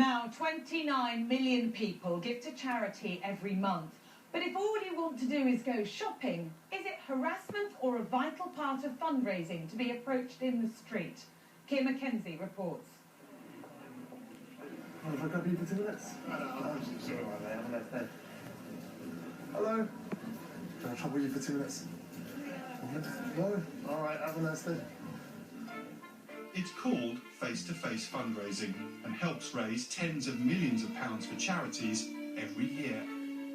Now, 29 million people give to charity every month. But if all you want to do is go shopping, is it harassment or a vital part of fundraising to be approached in the street? Kim Mackenzie reports. Oh, if I grab you for 2 minutes? Hello? Can I trouble you for 2 minutes? No? Alright, have a nice day. It's called face-to-face fundraising and helps raise tens of millions of pounds for charities every year.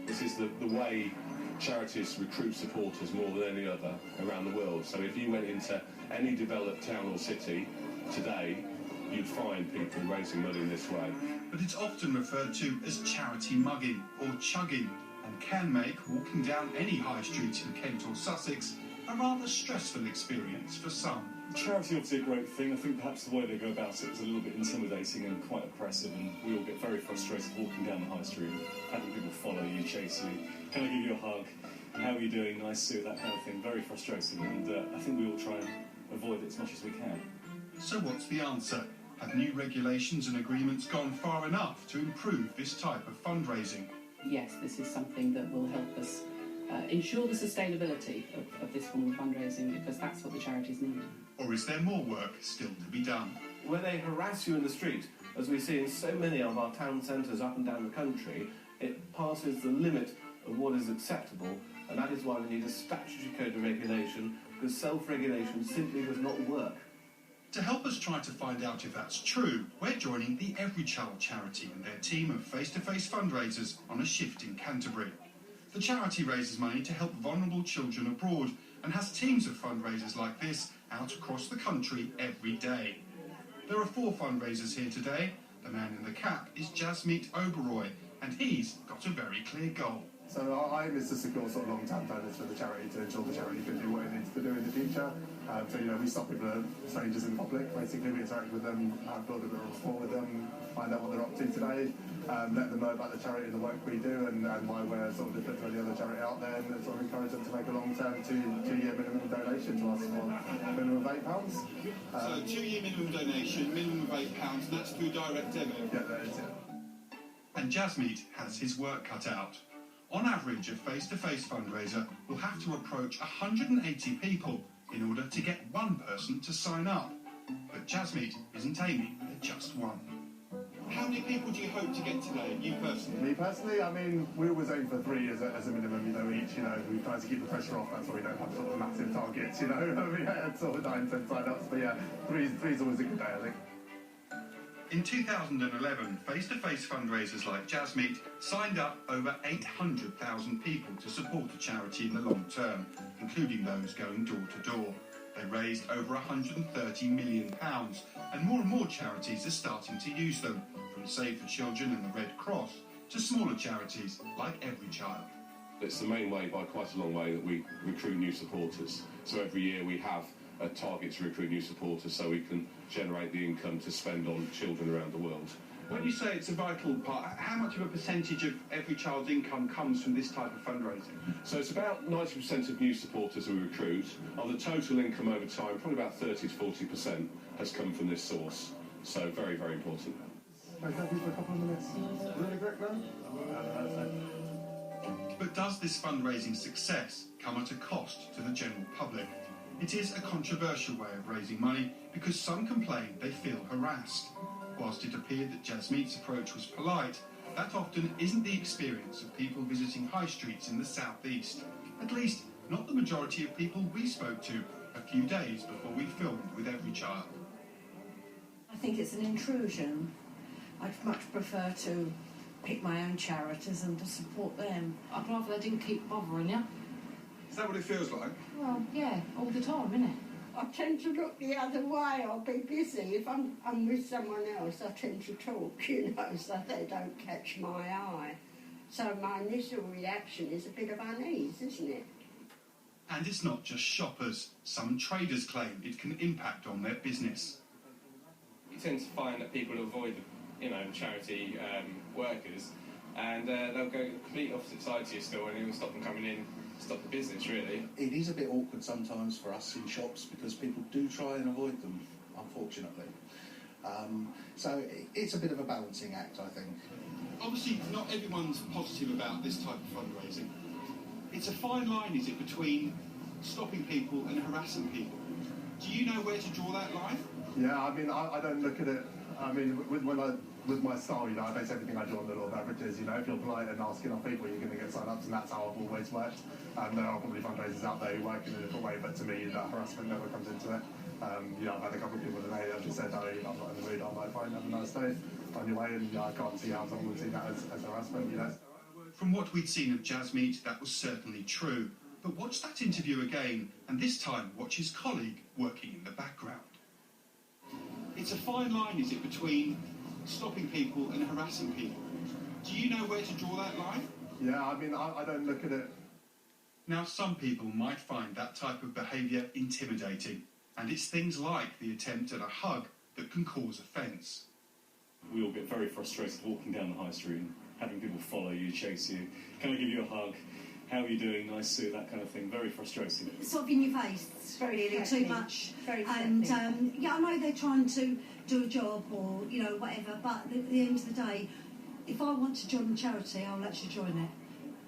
This is the way charities recruit supporters more than any other around the world. So if you went into any developed town or city today, you'd find people raising money in this way. But it's often referred to as charity mugging or chugging and can make walking down any high street in Kent or Sussex a rather stressful experience for some. Charity obviously a great thing. I think perhaps the way they go about it is a little bit intimidating and quite oppressive, and we all get very frustrated walking down the high street, having people follow you, chase you, can I give you a hug, how are you doing, nice to see you, that kind of thing. Very frustrating, and I think we all try and avoid it as much as we can. So what's the answer? Have new regulations and agreements gone far enough to improve this type of fundraising? Yes, this is something that will help us ensure the sustainability of this form of fundraising, because that's what the charities need. Or is there more work still to be done? When they harass you in the street, as we see in so many of our town centres up and down the country, it passes the limit of what is acceptable, and that is why we need a statutory code of regulation, because self-regulation simply does not work. To help us try to find out if that's true, we're joining the Every Child charity and their team of face-to-face fundraisers on a shift in Canterbury. The charity raises money to help vulnerable children abroad and has teams of fundraisers like this out across the country every day. There are 4 fundraisers here today. The man in the cap is Jasmeet Oberoi, and he's got a very clear goal. So our aim is to secure sort of long-term donors for the charity to ensure the charity can do what it needs to do in the future. So, we stop people, strangers in public, basically. We interact with them, build a bit of rapport with them, find out what they're up to today, let them know about the charity and the work we do and why we're sort of different to any other charity out there, and sort of encourage them to make a long-term 2-year minimum donation to us for a minimum of £8. So 2-year minimum donation, minimum of £8, and that's through direct debit? Yeah, that is it. And Jasmeet has his work cut out. On average, a face-to-face fundraiser will have to approach 180 people in order to get one person to sign up. But Jasmeet isn't aiming at just one. How many people do you hope to get today, you personally? Me personally, I mean, we always aim for 3 as a minimum, each, we try to keep the pressure off, that's why we don't have sort of massive targets, we had sort of 9, 10 sign-ups, but yeah, 3 is always a good day, I think. In 2011, face-to-face fundraisers like Jasmeet signed up over 800,000 people to support a charity in the long term, including those going door to door. They raised over £130 million, and more charities are starting to use them, from Save the Children and the Red Cross to smaller charities like Every Child. It's the main way, by quite a long way, that we recruit new supporters. So every year we have a target to recruit new supporters so we can generate the income to spend on children around the world. When you say it's a vital part, how much of a percentage of Every Child's income comes from this type of fundraising? So it's about 90% of new supporters we recruit. Of the total income over time, probably about 30 to 40% has come from this source. So very, very important. Thank you for a couple of minutes. Really quick, man. But does this fundraising success come at a cost to the general public? It is a controversial way of raising money because some complain they feel harassed. Whilst it appeared that Jasmeet's approach was polite, that often isn't the experience of people visiting high streets in the southeast. At least, not the majority of people we spoke to a few days before we filmed with Every Child. I think it's an intrusion. I'd much prefer to pick my own charities and to support them. I'd rather they didn't keep bothering you. Is that what it feels like? Well, yeah, all the time, innit? I tend to look the other way. I'll be busy. If I'm with someone else, I tend to talk, so they don't catch my eye. So my initial reaction is a bit of unease, isn't it? And it's not just shoppers. Some traders claim it can impact on their business. You tend to find that people avoid, charity workers, and they'll go complete opposite side to your store, and it will stop them coming in. Stop the business, really. It is a bit awkward sometimes for us in shops because people do try and avoid them, unfortunately. So it's a bit of a balancing act, I think. Obviously, not everyone's positive about this type of fundraising. It's a fine line, is it, between stopping people and harassing people? Do you know where to draw that line? Yeah, I mean, I don't look at it. I mean, with my style, you know, I base everything I do on the law of averages. You know, if you're polite and ask enough people, you're going to get sign-ups, and that's how I've always worked. There are probably fundraisers out there who work in a different way, but to me, that harassment never comes into it. You know, I've had a couple of people today that have just said, oh, you know, I'm not in the mood. I'm like, fine, have a nice day on your way, and you know, I can't see how someone would see that as harassment, you know. From what we'd seen of Jasmeet, that was certainly true. But watch that interview again, and this time watch his colleague working in the background. It's a fine line, is it, between stopping people and harassing people? Do you know where to draw that line? Yeah, I mean, I don't look at it. Now, some people might find that type of behaviour intimidating, and it's things like the attempt at a hug that can cause offence. We all get very frustrated walking down the high street and having people follow you, chase you. Can I give you a hug? How are you doing? Nice to see you, that kind of thing. Very frustrating. Sort of in your face, really, too much. Very and yeah, I know they're trying to do a job or, you know, whatever, but at the end of the day, if I want to join a charity, I'll actually join it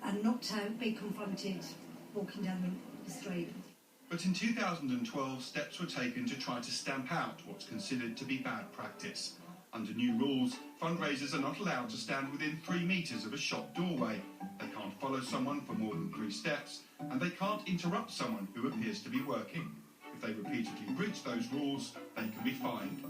and not to be confronted walking down the street. But in 2012, steps were taken to try to stamp out what's considered to be bad practice. Under new rules, fundraisers are not allowed to stand within 3 metres of a shop doorway. They can't follow someone for more than 3 steps, and they can't interrupt someone who appears to be working. If they repeatedly breach those rules, they can be fined.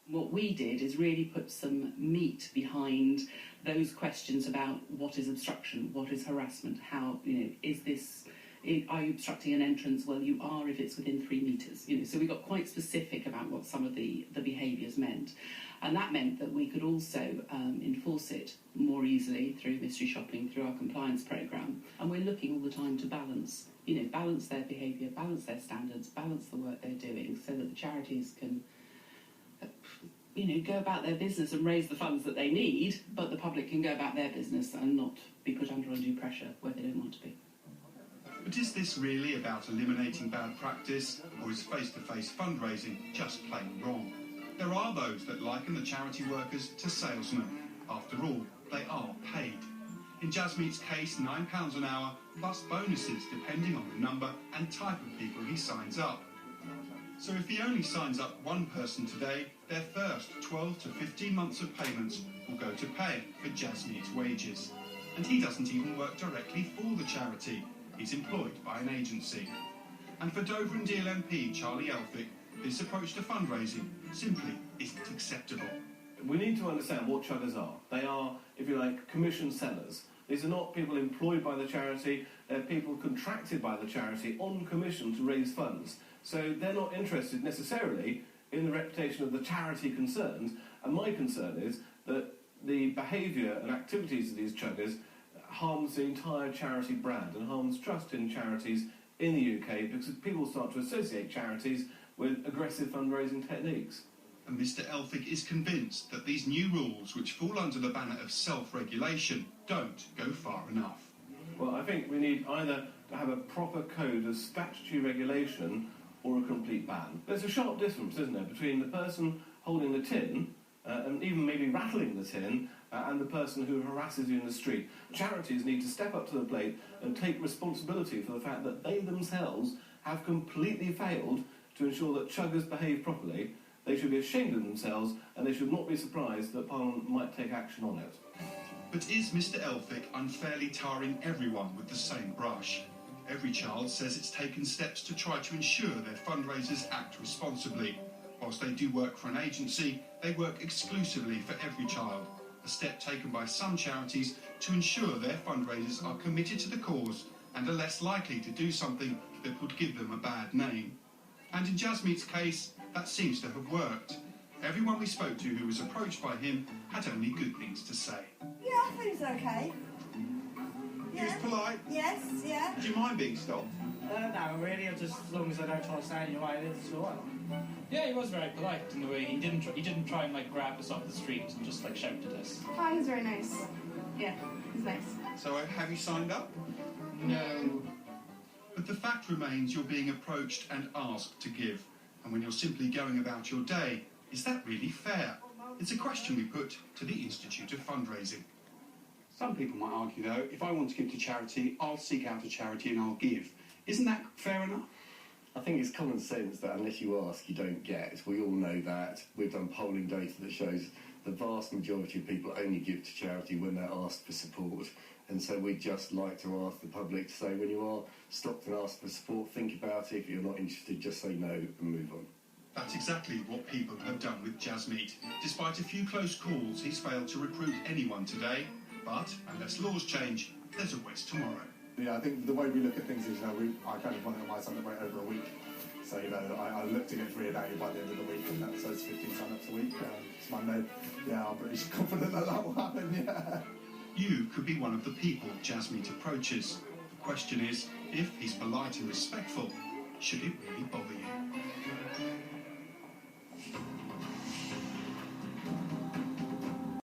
What we did is really put some meat behind those questions about what is obstruction, what is harassment, how, you know, is this, are you obstructing an entrance? Well, you are if it's within 3 metres. You know, so we got quite specific about what some of the behaviours meant. And that meant that we could also enforce it more easily through mystery shopping, through our compliance programme. And we're looking all the time to balance, you know, balance their behaviour, balance their standards, balance the work they're doing so that the charities can, you know, go about their business and raise the funds that they need, but the public can go about their business and not be put under undue pressure where they don't want to be. But is this really about eliminating bad practice, or is face-to-face fundraising just plain wrong? There are those that liken the charity workers to salesmen. After all, they are paid. In Jasmeet's case, £9 an hour, plus bonuses depending on the number and type of people he signs up. So if he only signs up one person today, their first 12 to 15 months of payments will go to pay for Jasmeet's wages. And he doesn't even work directly for the charity. He's employed by an agency. And for Dover and Deal MP Charlie Elphick, this approach to fundraising simply isn't acceptable. We need to understand what Chuggers are. They are, if you like, commission sellers. These are not people employed by the charity, they're people contracted by the charity on commission to raise funds. So they're not interested necessarily in the reputation of the charity concerned, and my concern is that the behaviour and activities of these Chuggers harms the entire charity brand and harms trust in charities in the UK because people start to associate charities with aggressive fundraising techniques. And Mr Elphick is convinced that these new rules, which fall under the banner of self-regulation, don't go far enough. Well, I think we need either to have a proper code of statutory regulation or a complete ban. There's a sharp difference, isn't there, between the person holding the tin and even maybe rattling the tin and the person who harasses you in the street. Charities need to step up to the plate and take responsibility for the fact that they themselves have completely failed to ensure that Chuggers behave properly. They should be ashamed of themselves and they should not be surprised that Parliament might take action on it. But is Mr Elphick unfairly tarring everyone with the same brush? Every Child says it's taken steps to try to ensure their fundraisers act responsibly. Whilst they do work for an agency, they work exclusively for Every Child, a step taken by some charities to ensure their fundraisers are committed to the cause and are less likely to do something that would give them a bad name. And in Jasmeet's case, that seems to have worked. Everyone we spoke to who was approached by him had only good things to say. Yeah, I think it's okay. He was polite? Yes, yeah. Do you mind being stopped? No, really, just as long as I don't try to stand in your way, it's all right. Yeah, he was very polite in the way he didn't try and like grab us off the street and just like shout at us. Oh, he's very nice. Yeah, he's nice. So have you signed up? No. But the fact remains you're being approached and asked to give. And when you're simply going about your day, Is that really fair? It's a question we put to the Institute of Fundraising. Some people might argue, though, if I want to give to charity, I'll seek out a charity and I'll give. Isn't that fair enough? I think it's common sense that unless you ask, you don't get. We all know that. We've done polling data that shows the vast majority of people only give to charity when they're asked for support. And so we just like to ask the public to say, when you are stopped and asked for support, think about it. If you're not interested, just say no and move on. That's exactly what people have done with Jasmeet. Despite a few close calls, he's failed to recruit anyone today. But unless laws change, there's always tomorrow. Yeah, I think the way we look at things is, I kind of want to get my sign-up rate over a week. So, I look to get 3 a day by the end of the week, and so it's 15 sign-ups a week. It's Monday. Yeah, I'm pretty confident that will happen, yeah. You could be one of the people Jasmeet approaches. The question is, if he's polite and respectful, should it really bother you?